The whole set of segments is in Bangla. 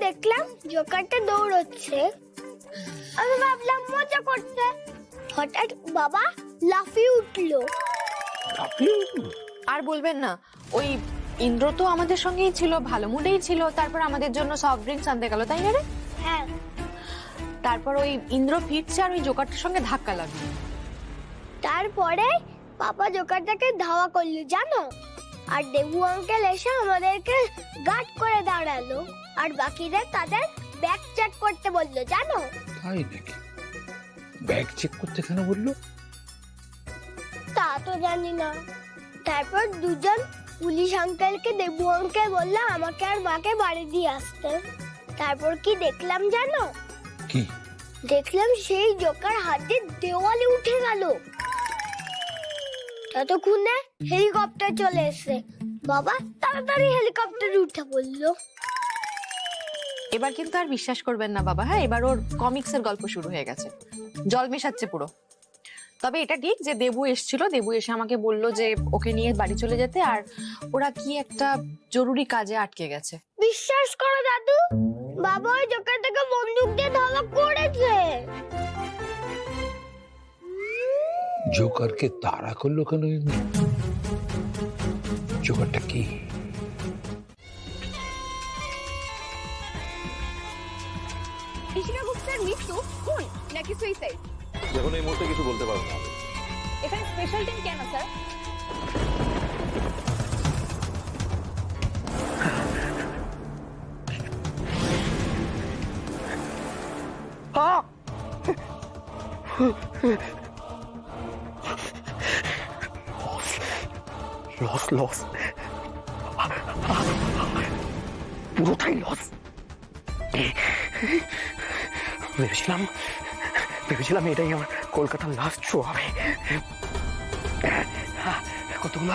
দেখলাম জোকারটা দৌড়চ্ছে, আমি ভাবলাম মজা করছে। হঠাৎ বাবা লাফিয়ে উঠলো। আর বলবেন না, ওই ইন্দ্র তো আমাদের সঙ্গেই ছিল, ভালো মুডেই ছিল, তারপর আমাদের জন্য সফট ড্রিঙ্কস আনতে গেল, তাই না রে? হ্যাঁ। তারপর ওই ইন্দ্র ফিরছে আর ওই জোকারটার সঙ্গে ধাক্কা লাগলো। তারপরে পাপা জোকারটাকে ধাওয়া করলো জানো, আর দেবু আঙ্কেল এসে আমাদেরকে গার্ড করে দাঁড়ালো, আর বাকিরা তাদের ব্যাগ চেক করতে বললো জানো। তাই নাকি? ব্যাগ চেক করতে কেন বললো? তা তো জানি না। তারপর দুজন পুলিশ আঙ্কেলকে দেবু আঙ্কেল বললো আমাকে আর মাকে বাড়ি দিয়ে আসতে। তারপর কি দেখলাম জানো? কি দেখলাম সেই জোকার হাতে দেওয়ালে উঠে গেল। ততক্ষণে হেলিকপ্টার চলে এসেছে, বাবা তাড়াতাড়ি হেলিকপ্টারে উঠে পড়লো। এবার কিন্তু আর বিশ্বাস করবেন না বাবা, হ্যাঁ এবার ওর কমিক্সের গল্প শুরু হয়ে গেছে, জল মেশাচ্ছে পুরো। তবে এটা ঠিক যে দেবু এসেছিল, দেবু এসে আমাকে বললো যে ওকে নিয়ে বাড়ি চলে যেতে, আর ওরা কি একটা জরুরি কাজে আটকে গেছে। বিশ্বাস করো দাদু, বাবা ওই জোকারটাকে বন্দুক দিয়ে ধাওয়া করেছে। জোকারকে তাড়া করলো কেন? জোকারটা কি? ইশিকা গুপ্তার মৃত্যু খুন নাকি সুইসাইড? দেখুন এই মুহূর্তে কিছু বলতে পারবো না। এখানে স্পেশাল টিম কেন স্যার? লস লস, পুরোটাই লস। ভেবেছিলাম এটাই আমার কলকাতার লাস্ট শো হবে। কতগুলো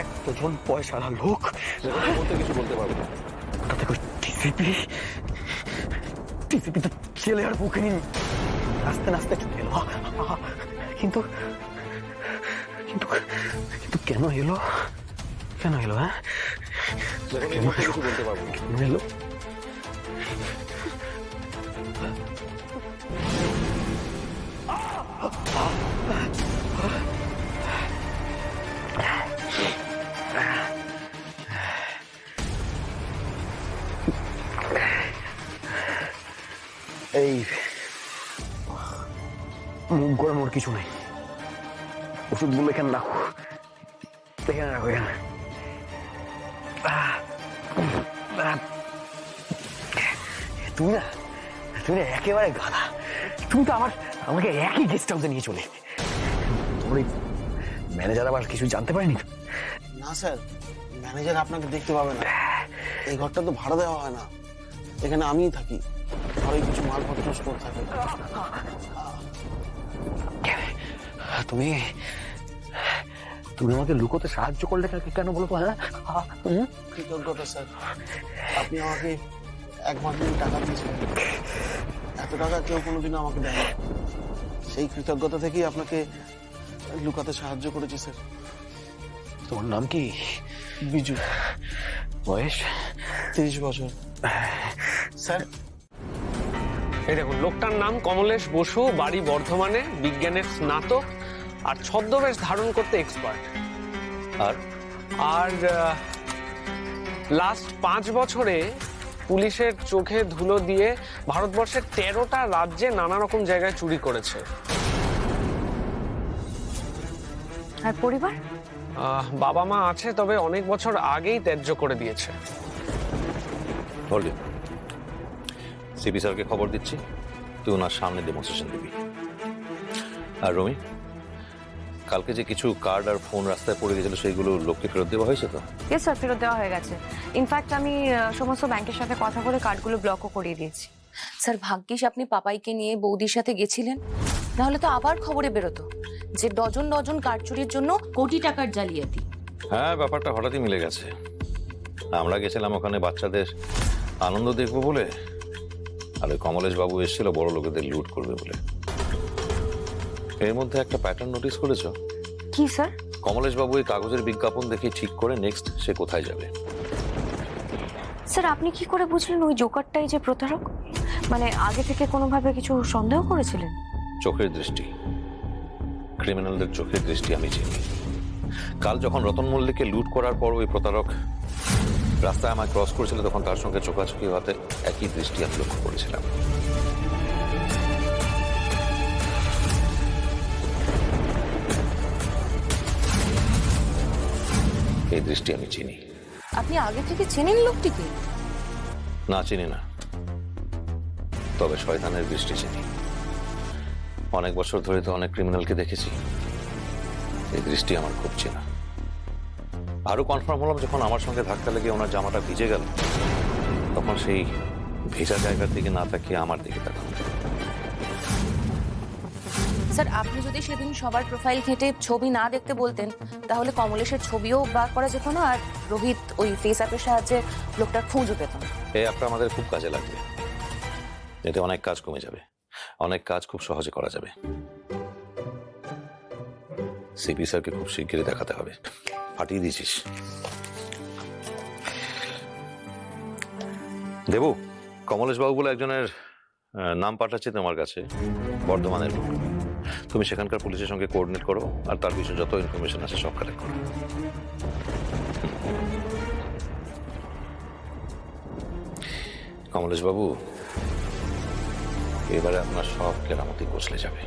এক দুজন পয়সাওয়ালা লোক, বলতে কিছু বলতে পারবো না। তাতে টিসিপি তো ছেলে আর বুকে নিন নাচতে নাচতে চলে এলো। কিন্তু কিন্তু কিন্তু কেন এলো? কেন এলো? হ্যাঁ দেখুন এই মুহূর্তে কিছু বলতে পারবো না। কেন এলো? এই মুখ গড়ানোর কিছু নেই, ওষুধ বলে এখানে রাখো, এখানে রাখো, এখানে। তুমি না একেবারে গাধা, তুমি তো আমাকে একই গেস্ট হাউসে নিয়ে চলে। তোমার এই ম্যানেজার আবার কিছু জানতে পারেনি? না স্যার, ম্যানেজার আপনাকে দেখতে পাবে না। এই ঘরটা তো ভাড়া দেওয়া হয় না, এখানে আমিই থাকি, ঘরে কিছু মালপত্র স্টোর থাকে। তুমি আমাকে লুকোতে সাহায্য করলে কেন বলো তো? হ্যাঁ কৃতজ্ঞতা স্যার, আপনি আমাকে 1 মাস ধরে টাকা দিয়েছিলেন, এত টাকা কেউ কোনোদিনও আমাকে দেয়নি। সেই কৃতজ্ঞতা থেকেই আপনাকে লুকাতে সাহায্য করেছি স্যার। তোমার নাম কি? বিজু। বয়স? 30 বছর স্যার। এই দেখুন, লোকটার নাম কমলেশ বসু, বাড়ি বর্ধমানে, বিজ্ঞানের স্নাতক আর ছদ্মবেশ ধারণ করতে এক্সপার্ট। আর লাস্ট 5 বছরে পুলিশের চোখে ধুলো দিয়ে ভারতবর্ষের 13টা রাজ্যে নানা রকম জায়গায় চুরি করেছে। আর পরিবার? বাবা মা আছে, তবে অনেক বছর আগেই ত্যায্য করে দিয়েছে। সিপি স্যারকে খবর দিচ্ছি, তুই ওনার সামনে ডেমনস্ট্রেশন দিবি। আর রমি, কালকে যে কিছু কার্ড আর ফোন রাস্তায় পড়ে গেছিল সেগুলো লোককে ফেরত দেওয়া হয়েছে তো? ইয়েস স্যার, ফেরত দেওয়া হয়ে গেছে। ইনফ্যাক্ট আমি সমস্ত ব্যাংকের সাথে কথা বলে কার্ডগুলো ব্লকও করিয়ে দিয়েছি। স্যার ভাগ্যিস আপনি পাপাইকে নিয়ে বৌদির সাথে গেছিলেন, নাহলে তো আবার খবরে বেরোতো যে ডজন ডজন কার্ড চুরির জন্য কোটি টাকার জালিয়াতি। হ্যাঁ, ব্যাপারটা হঠাৎই মিলে গেছে। আমরা গেছিলাম ওখানে বাচ্চাদের আনন্দ দেখবো বলে, আর ওই কমলেশ বাবু এসেছিল বড় লোকেদের লুট করবে বলে। এর মধ্যে একটা প্যাটার্ন নোটিস করেছো? কি স্যার? কমলেশ বাবু এই কাগজের বিজ্ঞাপন দেখে ঠিক করে নেক্সট সে কোথায় যাবে। স্যার আপনি কি করে বুঝলেন ওই জোকারটাই যে প্রতারক? মানে আগে থেকে কোনোভাবে কিছু সন্দেহ করেছিলেন? চোখের দৃষ্টি, ক্রিমিনালদের চোখের দৃষ্টি আমি চিনি। কাল যখন রতন মল্লিককে লুট করার পর ওই প্রতারক রাস্তায় আমায় ক্রস করেছিল, তখন তার সঙ্গে চোখাচোখি হতে একই দৃষ্টি আমি লক্ষ্য করেছিলাম। এই দৃষ্টি আমি চিনি। আপনি আগে থেকে চেনেন লোকটিকে? না, চিনি না, তবে শয়তানের দৃষ্টি চিনি। অনেক বছর ধরে তো অনেক ক্রিমিনালকে দেখেছি, এই দৃষ্টি আমার খুব চেনা। আরো কনফার্ম হলাম যখন আমার সঙ্গে ধাক্কা লেগে ওনার জামাটা ভিজে গেল, তখন সেই ভেজা জায়গার দিকে না তাকিয়ে আমার দিকে তাকানো। স্যার আপনি যদি সেদিন সবার প্রোফাইল ঘেঁটে ছবি না দেখতে বলতেন, তাহলে কমলেশের ছবিও বার করা যেত না, আর রোহিত ওই ফেস অ্যাপের সাহায্যে লোকটার খোঁজও পেত না। এই অ্যাপটা আমাদের খুব কাজে লাগবে, এতে অনেক কাজ কমে যাবে, অনেক কাজ খুব সহজে করা যাবে। সিপি স্যারকে খুব শিগগিরই দেখাতে হবে। ফাটিয়ে দিয়েছিস দেবু। কমলেশ বাবু বলে একজনের নাম পাঠাচ্ছি তোমার কাছে, বর্ধমানের লোক। তুমি সেখানকার পুলিশের সঙ্গে কোঅর্ডিনেট করো, আর তার বিষয়ে যত ইনফরমেশন আছে সব কালেক্ট করো। কমলেশ বাবু, এবারে আপনার সব কেরামতি কষলে যাবে।